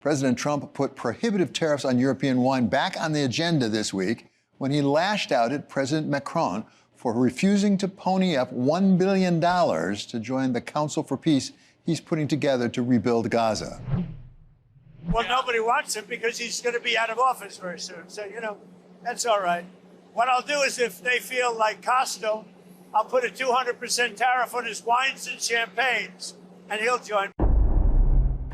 President Trump put prohibitive tariffs on European wine back on the agenda this week when he lashed out at President Macron for refusing to pony up $1 billion to join the Council for Peace he's putting together to rebuild Gaza. Well, nobody wants him because he's going to be out of office very soon. So, that's all right. What I'll do is if they feel like Costo, I'll put a 200% tariff on his wines and champagnes, and he'll join.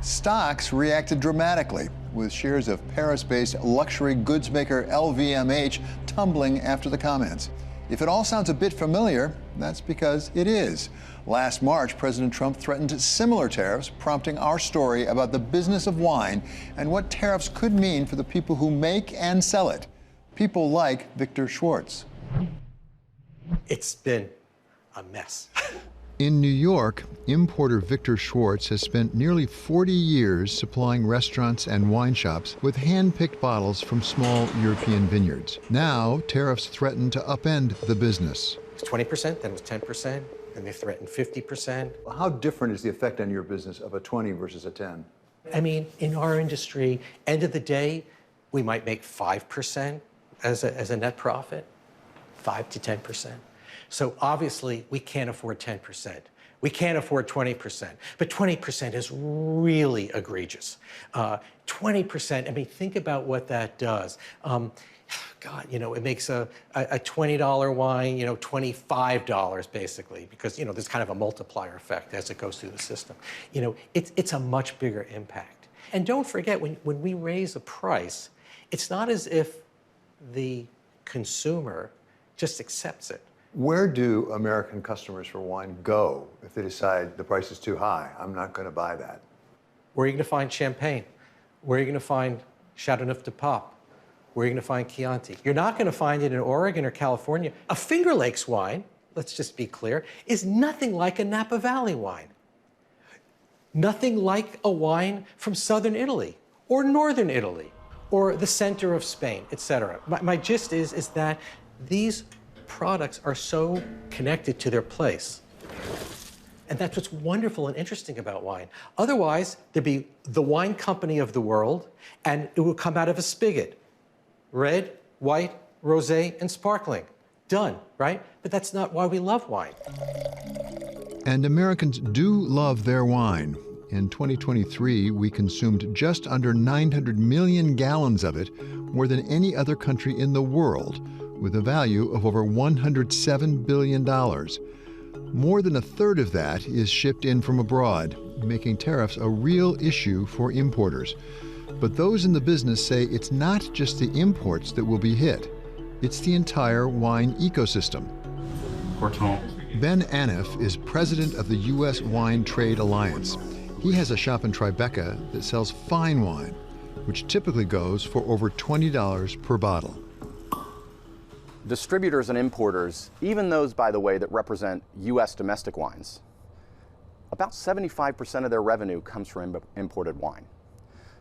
Stocks reacted dramatically, with shares of Paris-based luxury goods maker LVMH tumbling after the comments. If it all sounds a bit familiar, that's because it is. Last March, President Trump threatened similar tariffs, prompting our story about the business of wine and what tariffs could mean for the people who make and sell it. People like Victor Schwartz. It's been a mess. In New York, importer Victor Schwartz has spent nearly 40 years supplying restaurants and wine shops with hand-picked bottles from small European vineyards. Now, tariffs threaten to upend the business. It was 20%, then it was 10%, then they threatened 50%. How different is the effect on your business of a 20 versus a 10? I mean, in our industry, end of the day, we might make 5% as a net profit, 5 to 10%. So obviously, we can't afford 10%. We can't afford 20%. But 20% is really egregious. 20%, I mean, think about what that does. God, it makes a $20 wine, $25 basically, because, there's kind of a multiplier effect as it goes through the system. It's a much bigger impact. And don't forget, when we raise a price, it's not as if the consumer just accepts it. Where do American customers for wine go if they decide the price is too high? I'm not going to buy that. Where are you going to find Champagne? Where are you going to find Chateauneuf du Pape? Where are you going to find Chianti? You're not going to find it in Oregon or California. A Finger Lakes wine, let's just be clear, is nothing like a Napa Valley wine. Nothing like a wine from southern Italy or northern Italy or the center of Spain, etc. My gist is that these products are so connected to their place. And that's what's wonderful and interesting about wine. Otherwise, there'd be the wine company of the world, and it would come out of a spigot. Red, white, rosé, and sparkling. Done, right? But that's not why we love wine. And Americans do love their wine. In 2023, we consumed just under 900 million gallons of it, more than any other country in the world, with a value of over $107 billion. More than a third of that is shipped in from abroad, making tariffs a real issue for importers. But those in the business say it's not just the imports that will be hit. It's the entire wine ecosystem. Ben Aneff is president of the U.S. Wine Trade Alliance. He has a shop in Tribeca that sells fine wine, which typically goes for over $20 per bottle. Distributors and importers, even those, by the way, that represent U.S. domestic wines, about 75% of their revenue comes from imported wine.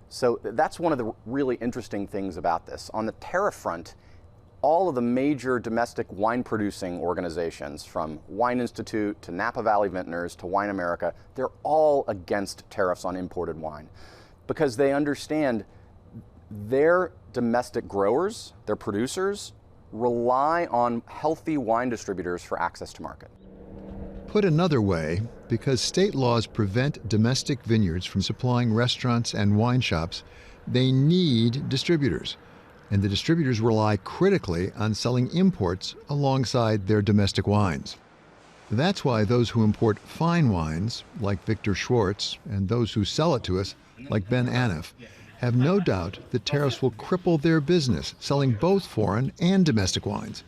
So that's one of the really interesting things about this. On the tariff front, all of the major domestic wine producing organizations, from Wine Institute to Napa Valley Vintners to Wine America, they're all against tariffs on imported wine because they understand their domestic growers, their producers, rely on healthy wine distributors for access to market. Put another way, because state laws prevent domestic vineyards from supplying restaurants and wine shops, they need distributors. And the distributors rely critically on selling imports alongside their domestic wines. That's why those who import fine wines, like Victor Schwartz, and those who sell it to us, like Ben Aneff, have no doubt that tariffs will cripple their business, selling both foreign and domestic wines.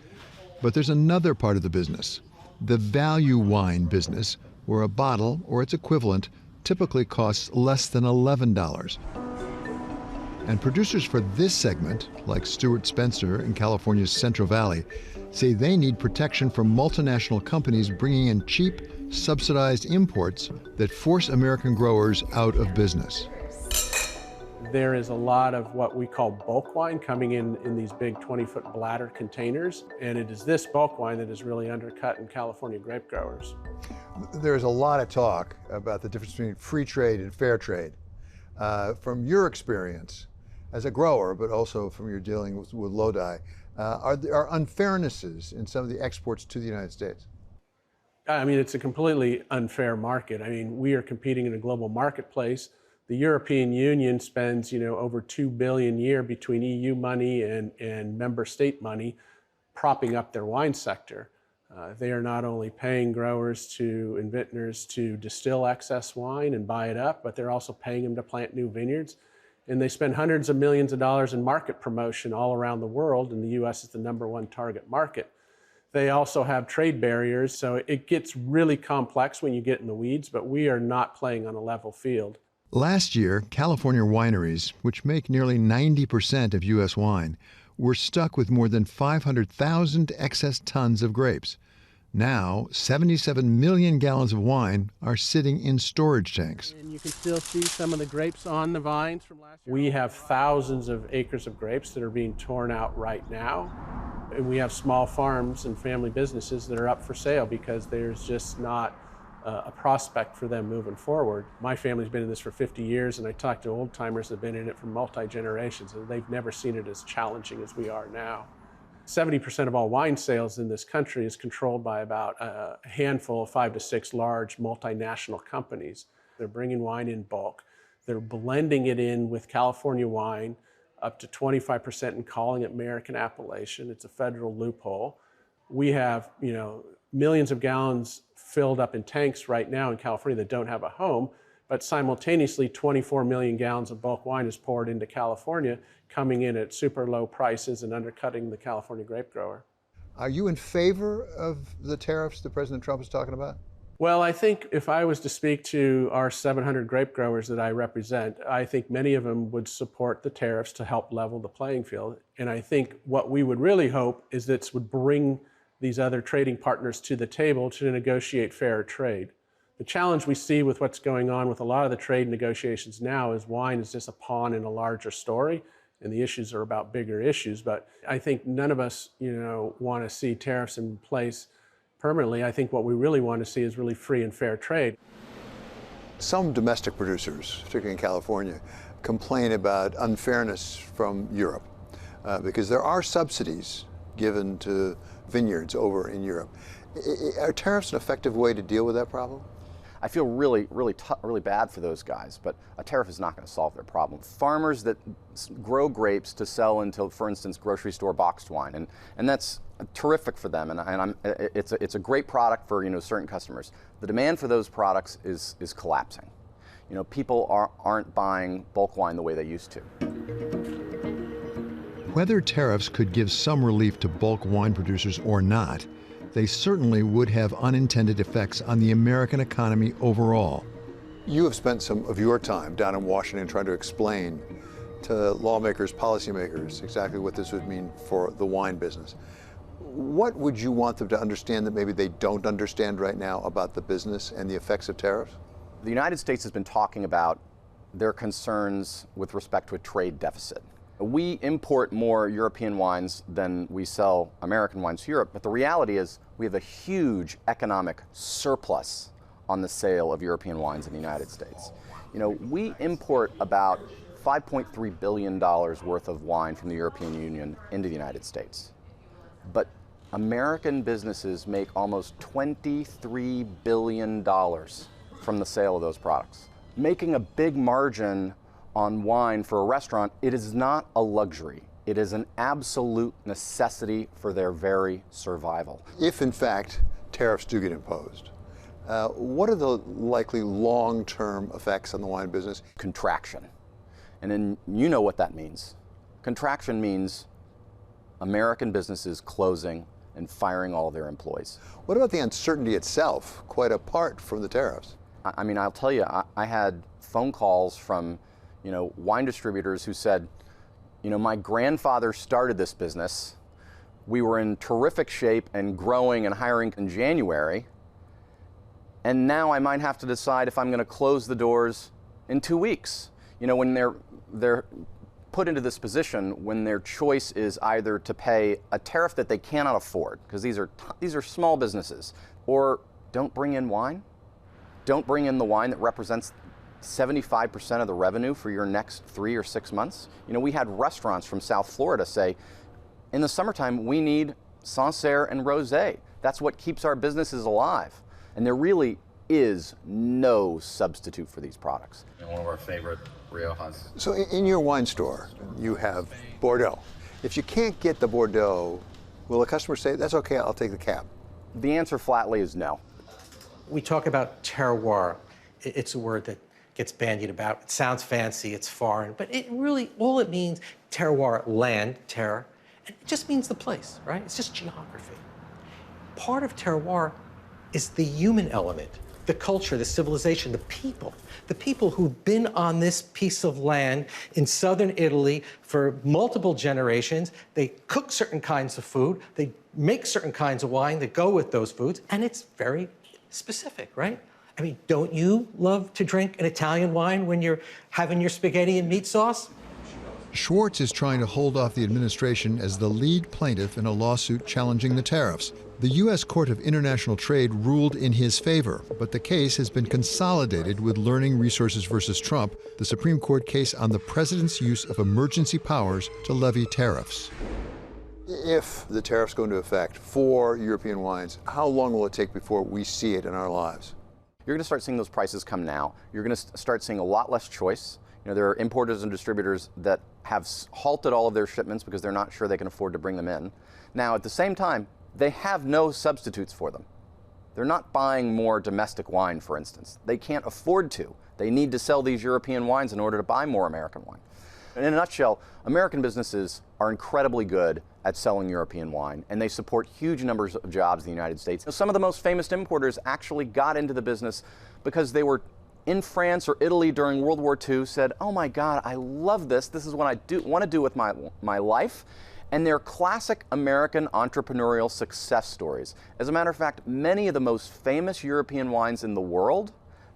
But there's another part of the business, the value wine business, where a bottle or its equivalent typically costs less than $11. And producers for this segment, like Stuart Spencer in California's Central Valley, say they need protection from multinational companies bringing in cheap, subsidized imports that force American growers out of business. There is a lot of what we call bulk wine coming in these big 20-foot bladder containers, and it is this bulk wine that is really undercutting California grape growers. There's a lot of talk about the difference between free trade and fair trade. From your experience as a grower, but also from your dealing with Lodi, are there unfairnesses in some of the exports to the United States? I mean, it's a completely unfair market. I mean, we are competing in a global marketplace. The European Union spends, over $2 billion a year between EU money and member state money propping up their wine sector. They are not only paying growers and vintners to distill excess wine and buy it up, but they're also paying them to plant new vineyards. And they spend hundreds of millions of dollars in market promotion all around the world, and the U.S. is the #1 target market. They also have trade barriers, so it gets really complex when you get in the weeds, but we are not playing on a level field. Last year, California wineries, which make nearly 90% of U.S. wine, were stuck with more than 500,000 excess tons of grapes. Now, 77 million gallons of wine are sitting in storage tanks. And you can still see some of the grapes on the vines from last year. We have thousands of acres of grapes that are being torn out right now. And we have small farms and family businesses that are up for sale because there's just not a prospect for them moving forward. My family's been in this for 50 years, and I talk to old timers that have been in it for multi-generations, and they've never seen it as challenging as we are now. 70% of all wine sales in this country is controlled by about a handful of 5 to 6 large multinational companies. They're bringing wine in bulk. They're blending it in with California wine up to 25% and calling it American appellation. It's a federal loophole. We have, millions of gallons filled up in tanks right now in California that don't have a home, but simultaneously 24 million gallons of bulk wine is poured into California, coming in at super low prices and undercutting the California grape grower. Are you in favor of the tariffs that President Trump is talking about? Well, I think if I was to speak to our 700 grape growers that I represent, I think many of them would support the tariffs to help level the playing field. And I think what we would really hope is that this would bring these other trading partners to the table to negotiate fair trade. The challenge we see with what's going on with a lot of the trade negotiations now is wine is just a pawn in a larger story, and the issues are about bigger issues. But I think none of us, want to see tariffs in place permanently. I think what we really want to see is really free and fair trade. Some domestic producers, particularly in California, complain about unfairness from Europe because there are subsidies given to vineyards over in Europe. Are tariffs an effective way to deal with that problem? I feel really bad for those guys, but a tariff is not going to solve their problem. Farmers that grow grapes to sell into, for instance, grocery store boxed wine, and that's terrific for them, and it's a great product for certain customers. The demand for those products is collapsing. People aren't buying bulk wine the way they used to. Whether tariffs could give some relief to bulk wine producers or not, they certainly would have unintended effects on the American economy overall. You have spent some of your time down in Washington trying to explain to lawmakers, policymakers, exactly what this would mean for the wine business. What would you want them to understand that maybe they don't understand right now about the business and the effects of tariffs? The United States has been talking about their concerns with respect to a trade deficit. We import more European wines than we sell American wines to Europe, but the reality is we have a huge economic surplus on the sale of European wines in the United States. We import about $5.3 billion worth of wine from the European Union into the United States. But American businesses make almost $23 billion from the sale of those products. Making a big margin on wine for a restaurant, it is not a luxury. It is an absolute necessity for their very survival. If, in fact, tariffs do get imposed, what are the likely long-term effects on the wine business? Contraction. And then you know what that means. Contraction means American businesses closing and firing all of their employees. What about the uncertainty itself, quite apart from the tariffs? I mean, I'll tell you, I had phone calls from wine distributors who said, my grandfather started this business. We were in terrific shape and growing and hiring in January. And now I might have to decide if I'm going to close the doors in 2 weeks. When they're put into this position, when their choice is either to pay a tariff that they cannot afford, because these are small businesses, or don't bring in wine. Don't bring in the wine that represents 75% of the revenue for your next 3 or 6 months? You know, we had restaurants from South Florida say, in the summertime, we need Sancerre and Rosé. That's what keeps our businesses alive. And there really is no substitute for these products. And one of our favorite Riojas. So in your wine store, you have Bordeaux. If you can't get the Bordeaux, will the customer say, that's okay, I'll take the cab? The answer flatly is no. We talk about terroir. It's a word that gets bandied about. It sounds fancy, it's foreign, but it really, all it means, terroir, land, terre, it just means the place, right? It's just geography. Part of terroir is the human element, the culture, the civilization, the people who've been on this piece of land in southern Italy for multiple generations. They cook certain kinds of food, they make certain kinds of wine that go with those foods, and it's very specific, right? I mean, don't you love to drink an Italian wine when you're having your spaghetti and meat sauce? Schwartz is trying to hold off the administration as the lead plaintiff in a lawsuit challenging the tariffs. The U.S. Court of International Trade ruled in his favor, but the case has been consolidated with Learning Resources versus Trump, the Supreme Court case on the president's use of emergency powers to levy tariffs. If the tariffs go into effect for European wines, how long will it take before we see it in our lives? You're going to start seeing those prices come now. You're going to start seeing a lot less choice. You know, there are importers and distributors that have halted all of their shipments because they're not sure they can afford to bring them in. Now, at the same time, they have no substitutes for them. They're not buying more domestic wine, for instance. They can't afford to. They need to sell these European wines in order to buy more American wine. In a nutshell, American businesses are incredibly good at selling European wine, and they support huge numbers of jobs in the United States. Some of the most famous importers actually got into the business because they were in France or Italy during World War II, said, oh my God, I love this. This is what I want to do with my life. And they're classic American entrepreneurial success stories. As a matter of fact, many of the most famous European wines in the world,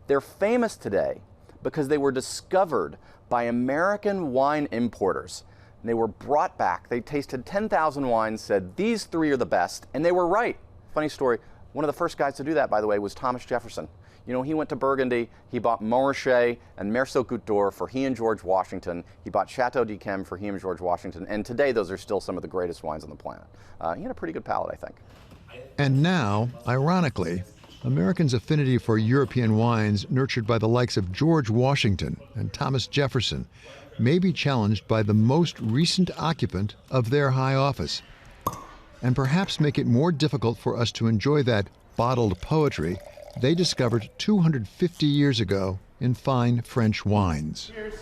they're famous today because they were discovered by American wine importers. And they were brought back. They tasted 10,000 wines, said, these 3 are the best, and they were right. Funny story, one of the first guys to do that, by the way, was Thomas Jefferson. You know, he went to Burgundy, he bought Montrachet and Merceau Goutte d'Or for he and George Washington. He bought Chateau d'Yquem for he and George Washington. And today, those are still some of the greatest wines on the planet. He had a pretty good palate, I think. And now, ironically, Americans' affinity for European wines nurtured by the likes of George Washington and Thomas Jefferson may be challenged by the most recent occupant of their high office, and perhaps make it more difficult for us to enjoy that bottled poetry they discovered 250 years ago in fine French wines. Cheers.